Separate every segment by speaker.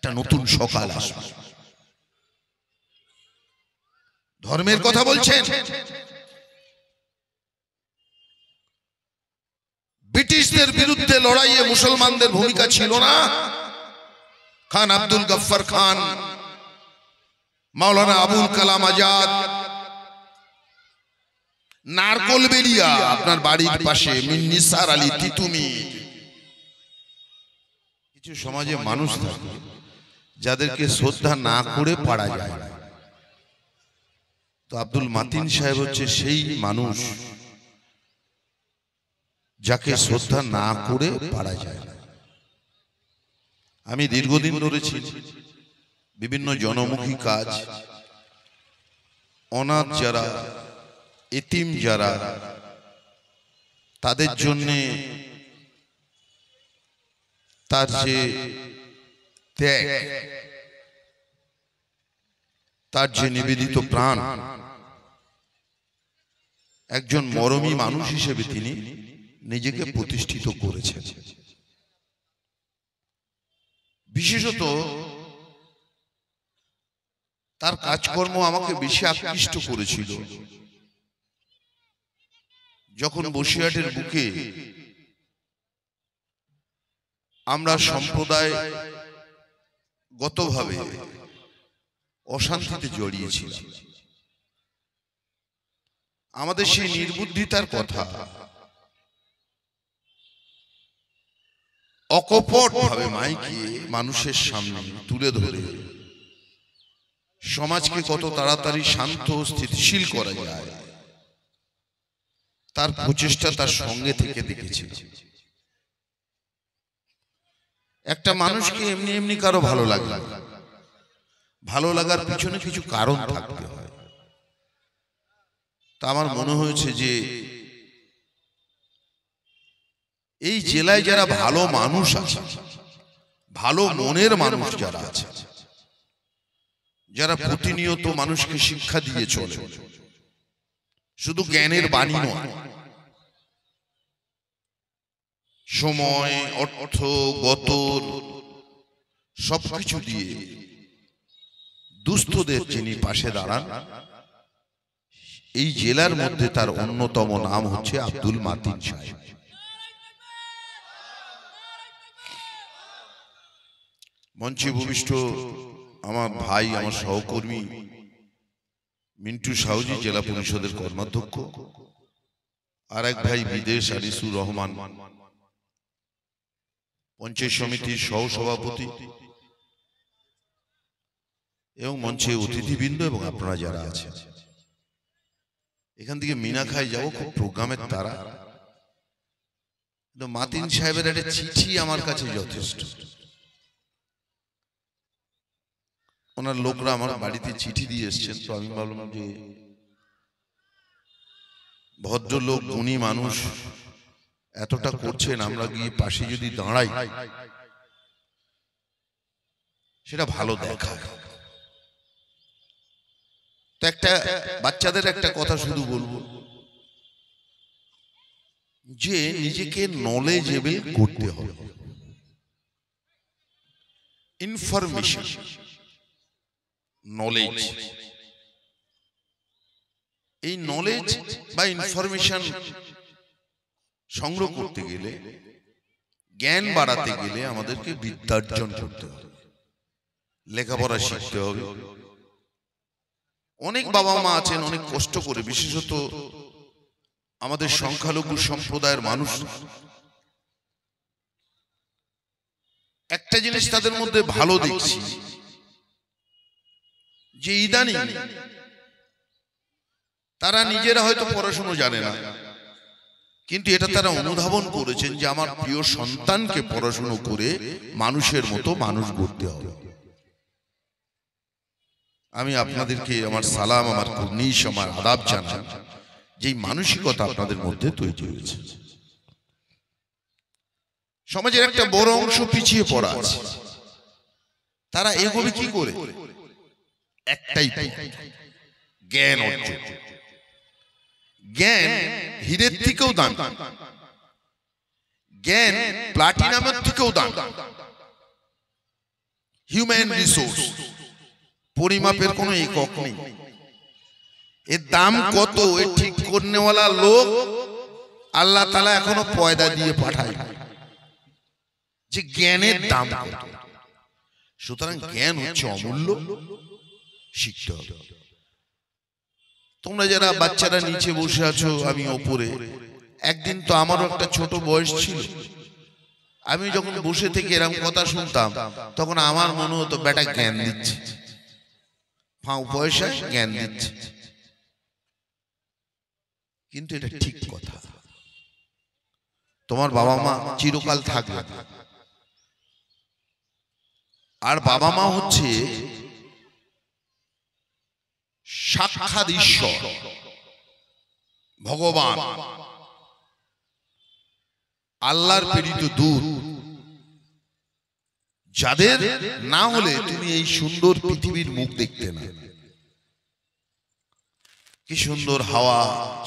Speaker 1: একটা নতুন সকাল আসবে। ধর্মের কথা বলছেন, ব্রিটিশদের বিরুদ্ধে লড়াইয়ে মুসলমানদের ভূমিকা ছিল না? খান আব্দুল গফফার খান, মাওলানা আবুল কালাম আজাদ, নারকলবেড়িয়া আপনার বাড়ির পাশে মিন্নিসার আলী তিতুমি। কিছু সমাজে মানুষ থাকে যাদেরকে শ্রদ্ধা না করে পারা যায় না। তো আব্দুল মাতিন সাহেব হচ্ছে সেই মানুষ যাকে শ্রদ্ধা না করে পারা যায় না। আমি দীর্ঘদিন ধরেছি বিভিন্ন জনমুখী কাজ, অনাথ যারা, এতিম যারা, তাদের জন্য তার যে ত্যাগ, তার যে নিবেদিত প্রাণ, একজন মরমী মানুষ হিসেবে তিনি নিজেকে প্রতিষ্ঠিত করেছেন। বিশেষত তার কাজকর্ম আমাকে বেশি আকৃষ্ট করেছিল যখন বসিরহাটের বুকে আমরা সম্প্রদায়গতভাবে অশান্তিতে জড়িয়েছিলাম। আমাদের সেই নির্বুদ্ধিতার কথা অকপট ভাবে মাইকে মানুষের সামনে তুলে ধরে সমাজকে কত তাড়াতাড়ি শান্ত স্থিতিশীল করা যায় তার প্রচেষ্টা তার সঙ্গে থেকে দেখেছি। একটা মানুষকে এমনি এমনি কারো ভালো লাগে, ভালো লাগার পিছনে কিছু কারণ থাকতে হয়। তা আমার মনে হয়েছে যে এই জেলায় যারা ভালো মানুষ আছে, ভালো মনের মানুষ যারা আছে, যারা প্রতিনিয়ত মানুষকে শিক্ষা দিয়ে চলে, শুধু জ্ঞানের বাণী নয়, সময়, অর্থ, গতর সবকিছু দিয়ে দুস্থদের যিনি পাশে দাঁড়ান, এই জেলার মধ্যে তার অন্যতম নাম হচ্ছে আব্দুল মাতিন সাহেব। মঞ্চে ভূমিষ্ঠ আমার ভাই, আমার সহকর্মী মিন্টু সাউজি, জেলা পরিষদের কর্মাধ্যক্ষ, আর এক ভাই বিদেশ আনিসুর রহমান, পঞ্চায়েত সমিতির সহসভাপতি, এবং মঞ্চে অতিথিবৃন্দ এবং আপনারা যারা আছেন। এখান থেকে মিনাখাই যাবো খুব প্রোগ্রামের তারা, কিন্তু মাতিন সাহেবের একটা চিঠি আমার কাছে যথেষ্ট। ওনার লোকরা আমার বাড়িতে চিঠি দিয়ে এসছেন, তো আমি ভাবলাম যে ভদ্রলোক, গুণী মানুষ এতটা করছেন, আমরা গিয়ে পাশে যদি দাঁড়াই সেটা ভালো দেখা। তো একটা বাচ্চাদের একটা কথা শুধু বলবো যে নিজেকে নলেজেবল করতে হবে। ইনফরমেশন, নলেজ, এই নলেজ বা ইনফরমেশন সংগ্রহ করতে গেলে, জ্ঞান বাড়াতে গেলে আমাদেরকে বিদ্যার্জন করতে হবে, লেখাপড়া শিখতে হবে। অনেক বাবা মা আছেন অনেক কষ্ট করে, বিশেষত আমাদের সংখ্যালঘু সম্প্রদায়ের মানুষ, একটা জিনিস তাদের মধ্যে ভালো দেখছি যে ইদানিং তারা নিজেরা হয়তো পড়াশোনা জানে না, কিন্তু এটা তারা অনুধাবন করেছেন যে আমার প্রিয় সন্তানকে পড়াশোনা করে মানুষের মতো মানুষ গড়তে হবে। আমি আপনাদেরকে আমার সালাম, আমার কুর্নিশ, আমার আদাব জানাই, যে মানসিকতা আপনাদের মধ্যে তৈরি হয়েছে। সমাজের একটা বড় অংশ পিছিয়ে পড়া আছে, তারা এগোবে কি করে? একটাই জ্ঞান অর্জন। জ্ঞান হীরের থেকেও দাম, জ্ঞান প্লাটিনামের থেকেও দাম। হিউম্যান রিসোর্স, পরিমাপের কোনো একক নেই। এর দাম কত এ ঠিক করনেওয়ালা লোক আল্লাহ তাআলা এখনো পয়দা দিয়ে পাঠায় যে জ্ঞানের দাম কত। সুতরাং জ্ঞান হচ্ছে অমূল্য, শিখতে হবে। তোমরা যারা বাচ্চারা নিচে বসে আছো, আমি ওপরে, একদিন তো আমারও একটা ছোট বয়স ছিল। আমি যখন বসে থেকে এরকম কথা শুনতাম তখন আমার মনে হতো বেটা জ্ঞান দিচ্ছে, ফাও পয়সায় জ্ঞান দিচ্ছে। কিন্তু এটা ঠিক কথা। তোমার বাবা মা চিরকাল থাকবে, আর বাবা মা হচ্ছে সাক্ষাৎ ঈশ্বর, ভগবান, আল্লাহর প্রেরিত দূত, যাদের না হলে তুমি এই সুন্দর পৃথিবীর মুখ দেখতে না। কি সুন্দর হাওয়া,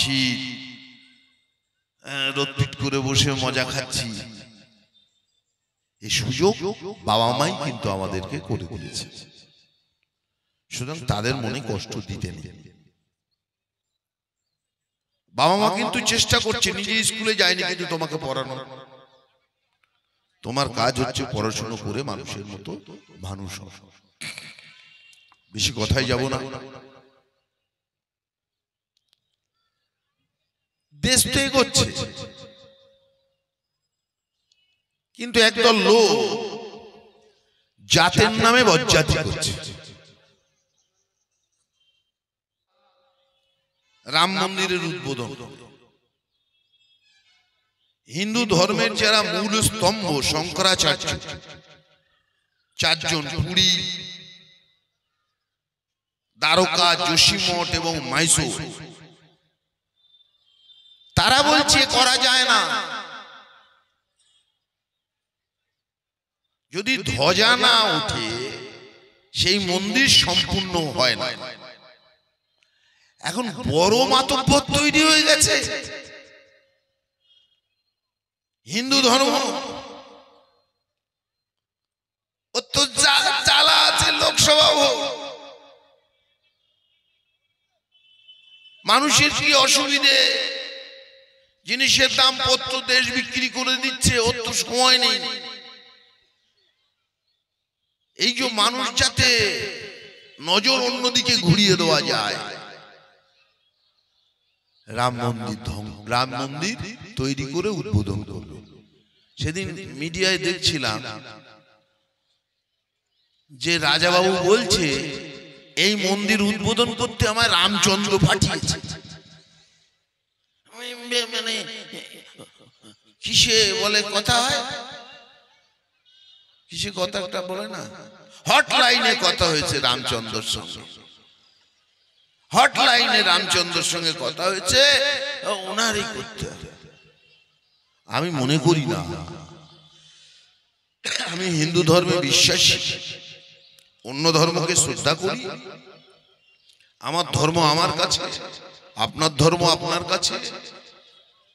Speaker 1: শীত, রোদ করে বসে মজা খাচ্ছি, এই সুযোগ বাবা মাই কিন্তু আমাদেরকে করে দিয়েছে। সুতরাং তাদের মনে কষ্ট দিতে নেই। বাবা মা কিন্তু চেষ্টা করছে, নিজে স্কুলে যায়নি কিন্তু তোমাকে পড়ানো। তোমার কাজ হচ্ছে পড়াশোনা করে মানুষের মতো মানুষ হওয়া। বেশি কথাই যাব না। দেশ তো এগোচ্ছে, কিন্তু একদল লোক জাতের নামে বজ্জাতি করছে। রাম মন্দিরের উদ্বোধন, হিন্দু ধর্মের যারা মূল স্তম্ভ শঙ্করাচার্য, 4 জন, পুরী, দ্বারকা, যোশীমঠ এবং মাইসোর, তারা বলছে করা যায় না। যদি ধ্বজা না ওঠে সেই মন্দির সম্পূর্ণ হয় না। এখন বড় মাতব্বর তৈরি হয়ে গেছে। হিন্দু ধর্ম অত জ্বালা আছে, লোকসভা ভোট, মানুষের কি অসুবিধে, জিনিসের দাম পত্র দেশ বিক্রি করে দিচ্ছে, ওর তো সময় নেই। এই যে মানুষ যাতে নজর অন্যদিকে ঘুরিয়ে দেওয়া যায়, রাম মন্দির তৈরি করে উদ্বোধন করলো। সেদিন মিডিয়ায় দেখছিলাম যে রাজাবাবু বলছে এই মন্দির উদ্বোধন করতে আমায় রামচন্দ্র পাঠিয়েছে। মানে কিসে বলে কথা হয়, কিসে কথা একটা বলে না, হটলাইনে কথা হয়েছে রামচন্দ্রর সঙ্গে, হটলাইনে রামচন্দ্রের সঙ্গে কথা হয়েছে, ওনারই করতে হবে। আমি মনে করি না, আমি হিন্দু ধর্মে বিশ্বাসী, অন্য ধর্মকে শ্রদ্ধা করি। আমার ধর্ম আমার কাছে, আপনার ধর্ম আপনার কাছে।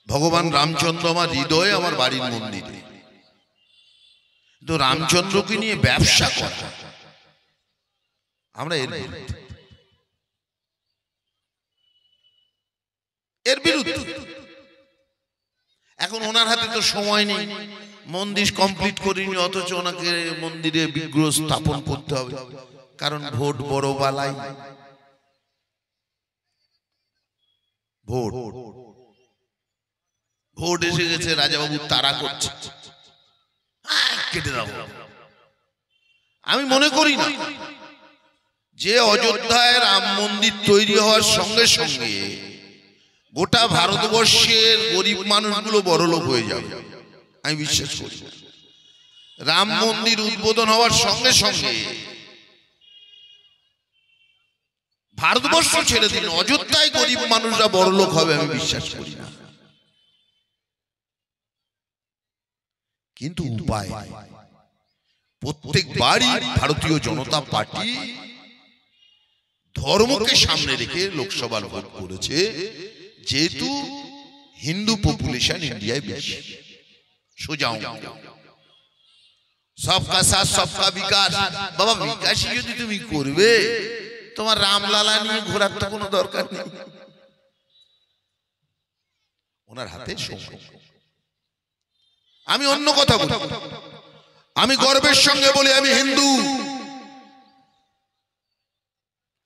Speaker 1: ভগবান রামচন্দ্র আমার হৃদয়ে, আমার বাড়ির মন্দিরে। তো রামচন্দ্রকে নিয়ে ব্যবসা করা, আমরা এর বিরুদ্ধে। এখন ওনার হাতে তো সময় নেই, মন্দির কমপ্লিট করিনি, অথচ ওনাকে মন্দিরে বিগ্রহ স্থাপন করতে হবে, কারণ ভোট বড় বালাই। ভোট এসে গেছে, রাজাবাবু তারা করছে, কেটে দাও। আমি মনে করি না যে অযোধ্যায় রাম মন্দির তৈরি হওয়ার সঙ্গে সঙ্গে গোটা ভারতবর্ষের গরিব মানুষগুলো বড়লোক হয়ে যাবে, আমি বিশ্বাস করি। রাম মন্দির উদ্বোধন হওয়ার সঙ্গে সঙ্গে ভারতবর্ষ ছেড়ে দিন, অযোধ্যায় গরিব মানুষরা বড়লোক হবে, আমি বিশ্বাস করি না। কিন্তু উপায়, প্রত্যেকবারই ভারতীয় জনতা পার্টি ধর্মকে সামনে রেখে লোকসভার ভোট করেছে, যেহেতু হিন্দু পপুলেশন ইন্ডিয়ায় বেশি। সোজা সবকা সাথ সবকা বিকাশ। বাবা বিকাশই যদি তুমি করবে, তোমার রামলালা নিয়ে ঘোরার তো কোনো দরকার নেই। ওনার হাতে সময়। আমি অন্য কথা বলি, আমি গর্বের সঙ্গে বলি আমি হিন্দু।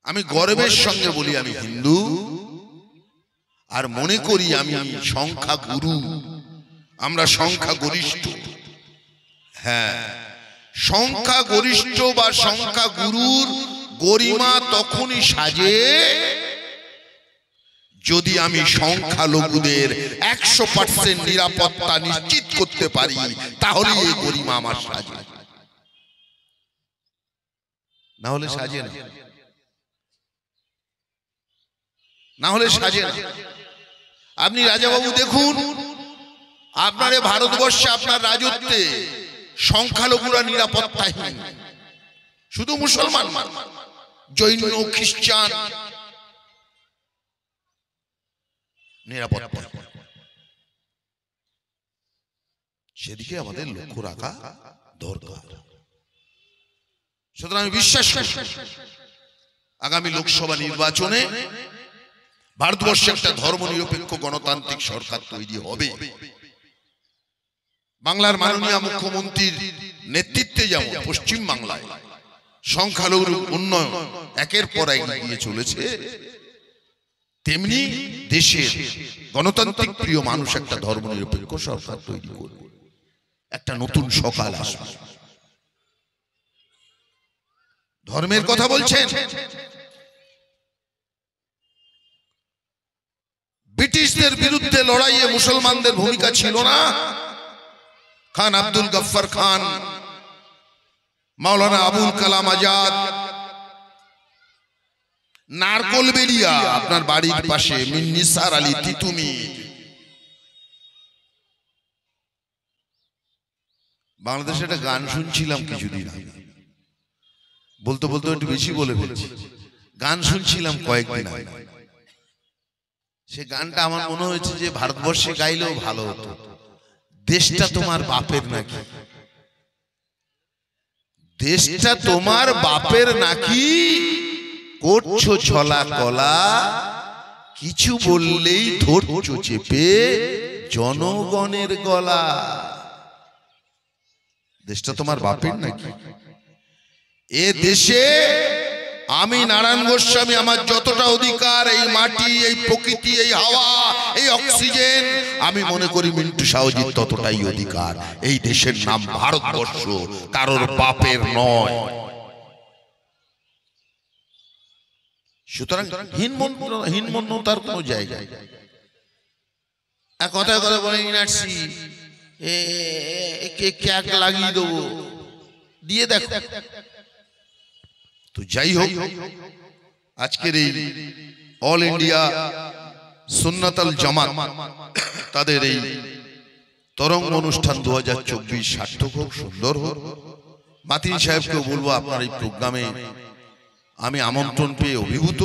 Speaker 1: আমি গর্বের সঙ্গে বলি আমি হিন্দু, আর মনে করি আমি সংখ্যা গুরু, আমরা সংখ্যা গরিষ্ঠ। হ্যাঁ, সংখ্যা গরিষ্ঠ বা সংখ্যা গুরুর গরিমা তখনই সাজে যদি আমি সংখ্যালঘুদের 100% নিরাপত্তা নিশ্চিত করতে পারি, তাহলে এই গরিমা আমার সাজে, না হলে সাজে না, না হলে সাজে না। আপনি রাজাবাবু দেখুন, আপনার ভারতবর্ষে আপনার রাজত্বে সংখ্যালঘুরা নিরাপত্তাহীন, শুধু মুসলমান, জৈন, খ্রিস্টান নিরাপত্তা, সেদিকে আমাদের লক্ষ্য রাখা দরকার। সুতরাং আমি বিশ্বাস করি আগামী লোকসভা নির্বাচনে ভারতবর্ষে একটা ধর্মনিরপেক্ষ গণতান্ত্রিক সরকার তৈরি হবে। বাংলার মাননীয় মুখ্যমন্ত্রীর নেতৃত্বে যেমন পশ্চিম বাংলায় সংখ্যালঘুর উন্নয়ন একের পর এক এগিয়ে চলেছে, তেমনি দেশের গণতান্ত্রিক প্রিয় মানুষ একটা ধর্মনিরপেক্ষ সরকার তৈরি করবে, একটা নতুন সকাল আসবে। ধর্মের কথা বলছেন, ব্রিটিশদের বিরুদ্ধে লড়াইয়ে মুসলমানদের ভূমিকা ছিল না? খান আব্দুল গফফার খান, মাওলানা আবুল কালাম আজাদ, নারকোল বেরিয়া আপনার বাড়ির পাশে মির নিসার আলী তিতুমি, বাংলাদেশে একটা গান শুনছিলাম কিছুদিন আগে, বলতে বলতে একটু বেশি বলে ফেলছি, গান শুনছিলাম কয়েকদিন আগে, সে গানটা আমার মনে হয়েছে যে ভারতবর্ষে গাইলেও ভালো হতো। দেশটা তোমার বাপের নাকি, দেশটা তোমার বাপের নাকি, করছো ছলা কলা, কিছু বললেই ধরছো চেপে জনগণের গলা। দেশটা তোমার বাপের নাকি? এ দেশে আমি নারায়ণ গোস্বামী, আমার যতটা অধিকার, এই মাটি, এই প্রকৃতি, এই হাওয়া, এই অক্সিজেন, আমি মনে করি মিন্টু সাউজির ততটাই অধিকার। এই দেশের নাম ভারতবর্ষ, কারোর বাপের নয়। সুতরাং হীনমন্যতার কোন জায়গায় কথায় কথা বলে ইনার্সি ক্যাক লাগিয়ে দেবো, দিয়ে দেখো। তো যাই হোক, আজকের এই অল ইন্ডিয়া সুন্নাতুল জামাত তাদের এই তরঙ্গ অনুষ্ঠান 2024 সার্থক হোক, সুন্দর হোক। মাতিন সাহেবকেও বলবো আপনার এই প্রোগ্রামে আমি আমন্ত্রণ পেয়ে অভিভূত।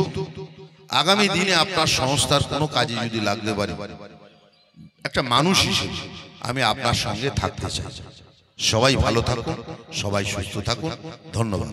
Speaker 1: আগামী দিনে আপনার সংস্থার কোনো কাজে যদি লাগতে পারে, একটা মানুষ হিসেবে আমি আপনার সঙ্গে থাকতে চাই। সবাই ভালো থাকুন, সবাই সুস্থ থাকুন, ধন্যবাদ।